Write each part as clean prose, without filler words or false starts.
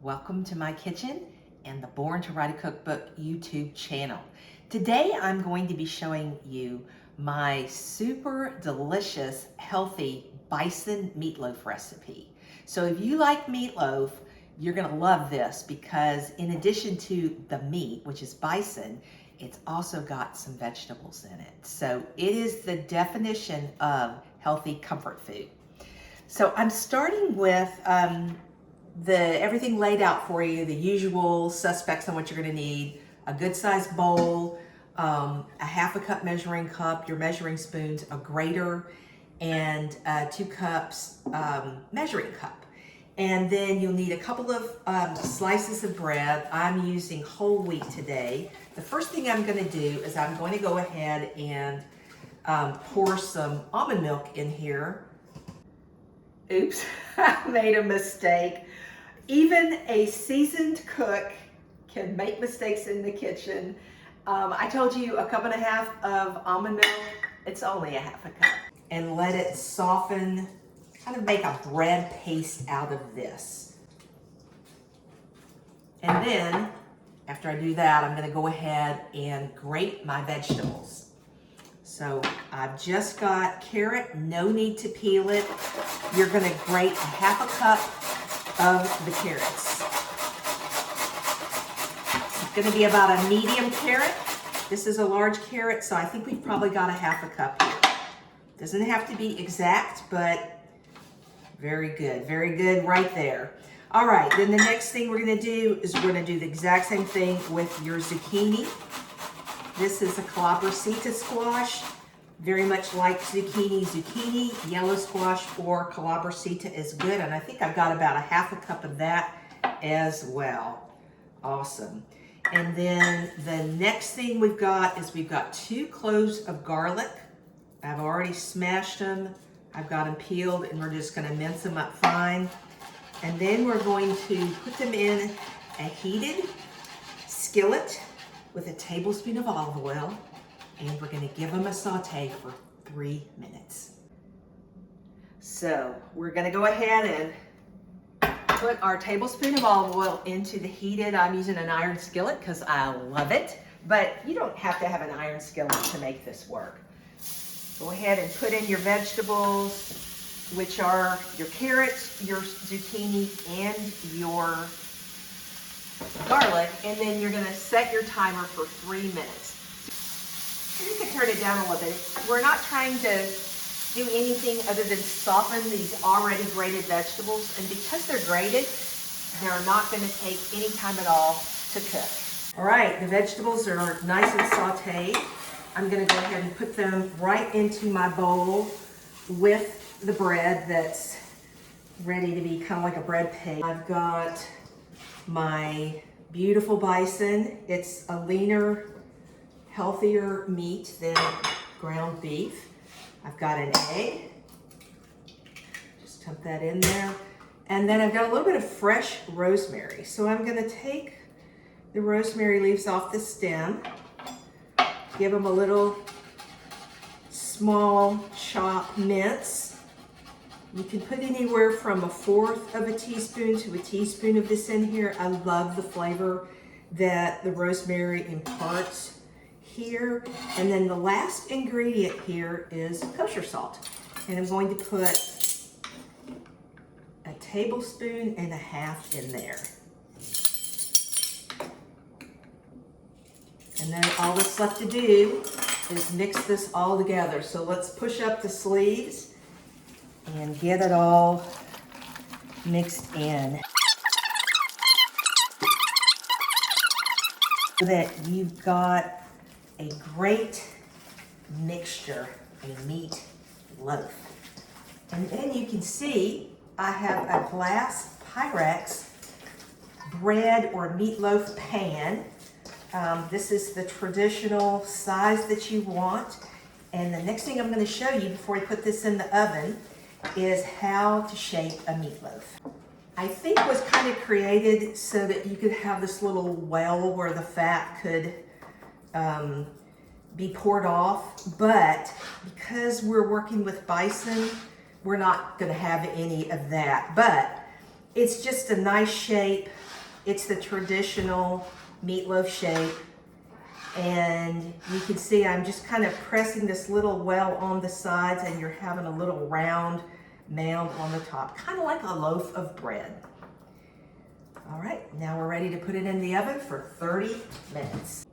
Welcome to my kitchen and the Born to Write a Cookbook YouTube channel. Today I'm going to be showing you my super delicious, healthy bison meatloaf recipe. So if you like meatloaf, you're gonna love this because in addition to the meat, which is bison, it's also got some vegetables in it. So it is the definition of healthy comfort food. So I'm starting with everything laid out for you, the usual suspects on what you're going to need: a good sized bowl, a half a cup measuring cup, your measuring spoons, a grater, and 2 cups measuring cup. And then you'll need a couple of slices of bread. I'm using whole wheat today. The first thing I'm going to do is I'm going to go ahead and pour some almond milk in here. Oops, I made a mistake. Even a seasoned cook can make mistakes in the kitchen. I told you 1.5 cups of almond milk. It's only a half a cup. And let it soften, kind of make a bread paste out of this. And then, after I do that, I'm gonna go ahead and grate my vegetables. So I've just got carrot, no need to peel it. You're gonna grate a half a cup of the carrots. It's gonna be about a medium carrot. This is a large carrot, so I think we've probably got a half a cup here. Doesn't have to be exact, but very good right there. All right, then the next thing we're gonna do is we're gonna do the exact same thing with your zucchini. This is a calabrosita squash, very much like zucchini. Zucchini, yellow squash, or calabrosita is good, and I think I've got about a half a cup of that as well. Awesome. And then the next thing we've got is we've got 2 cloves of garlic. I've already smashed them. I've got them peeled, and we're just gonna mince them up fine. And then we're going to put them in a heated skillet with a tablespoon of olive oil, and we're gonna give them a saute for 3 minutes. So we're gonna go ahead and put our tablespoon of olive oil into the heated, I'm using an iron skillet because I love it, but you don't have to have an iron skillet to make this work. Go ahead and put in your vegetables, which are your carrots, your zucchini, and your garlic, and then you're gonna set your timer for 3 minutes. You can turn it down a little bit. We're not trying to do anything other than soften these already grated vegetables, and because they're grated, they're not gonna take any time at all to cook. All right, the vegetables are nice and sauteed. I'm gonna go ahead and put them right into my bowl with the bread that's ready to be kind of like a bread paste. I've got my beautiful bison. It's a leaner, healthier meat than ground beef. I've got an egg. Just dump that in there. And then I've got a little bit of fresh rosemary. So I'm gonna take the rosemary leaves off the stem, give them a little small chop mince. You can put anywhere from 1/4 of a teaspoon to a teaspoon of this in here. I love the flavor that the rosemary imparts here. And then the last ingredient here is kosher salt. And I'm going to put 1.5 tablespoons in there. And then all that's left to do is mix this all together. So let's push up the sleeves and get it all mixed in so that you've got a great mixture, a meat loaf. And then you can see I have a glass Pyrex bread or meatloaf pan. This is the traditional size that you want. And the next thing I'm going to show you before I put this in the oven is how to shape a meatloaf. I think it was kind of created so that you could have this little well where the fat could be poured off, but because we're working with bison, we're not going to have any of that. But it's just a nice shape. It's the traditional meatloaf shape. And you can see I'm just kind of pressing this little well on the sides, and you're having a little round mound on the top, kind of like a loaf of bread. All right, now we're ready to put it in the oven for 30 minutes.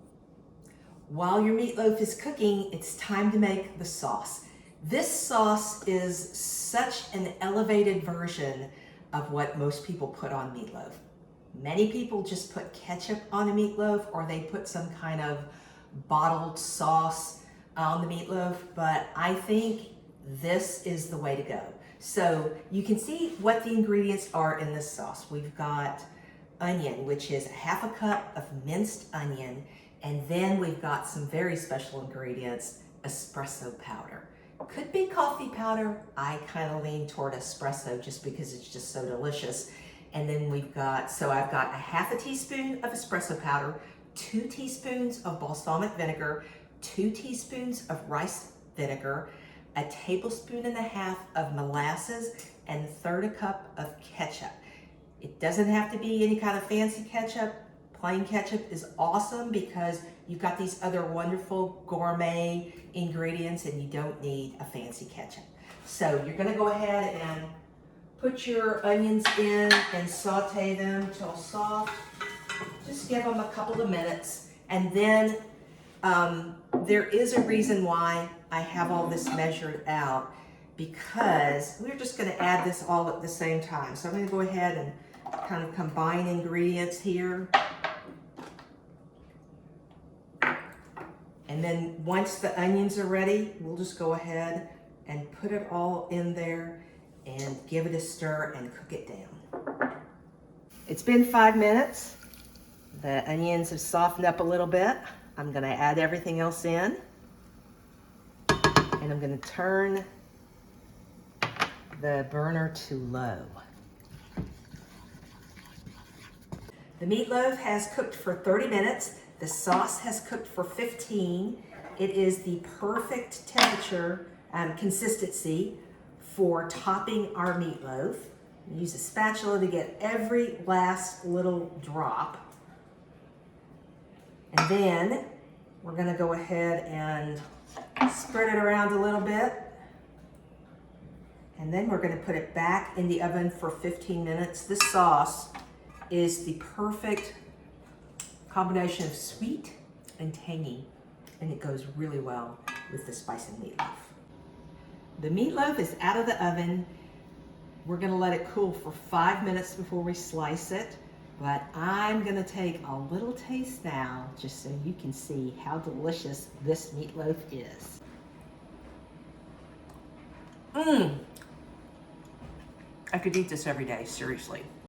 While your meatloaf is cooking, it's time to make the sauce. This sauce is such an elevated version of what most people put on meatloaf. Many people just put ketchup on a meatloaf, or they put some kind of bottled sauce on the meatloaf, but I think this is the way to go. So you can see what the ingredients are in this sauce. We've got onion, which is ½ cup of minced onion, and then we've got some very special ingredients, espresso powder. Could be coffee powder. I kind of lean toward espresso just because it's just so delicious. And then I've got ½ teaspoon of espresso powder, 2 teaspoons of balsamic vinegar, 2 teaspoons of rice vinegar, a 1.5 tablespoons of molasses, and 1/3 cup of ketchup. It doesn't have to be any kind of fancy ketchup. Plain ketchup is awesome because you've got these other wonderful gourmet ingredients and you don't need a fancy ketchup. So you're gonna go ahead and put your onions in and saute them till soft. Just give them a couple of minutes. And then there is a reason why I have all this measured out, because we're just gonna add this all at the same time. So I'm gonna go ahead and kind of combine ingredients here. And then once the onions are ready, we'll just go ahead and put it all in there and give it a stir and cook it down. It's been 5 minutes. The onions have softened up a little bit. I'm gonna add everything else in. And I'm gonna turn the burner to low. The meatloaf has cooked for 30 minutes. The sauce has cooked for 15. It is the perfect temperature and consistency for topping our meatloaf. Use a spatula to get every last little drop. And then we're gonna go ahead and spread it around a little bit. And then we're gonna put it back in the oven for 15 minutes. This sauce is the perfect combination of sweet and tangy, and it goes really well with this Bison meatloaf. The meatloaf is out of the oven. We're gonna let it cool for 5 minutes before we slice it, but I'm gonna take a little taste now just so you can see how delicious this meatloaf is. I could eat this every day, seriously.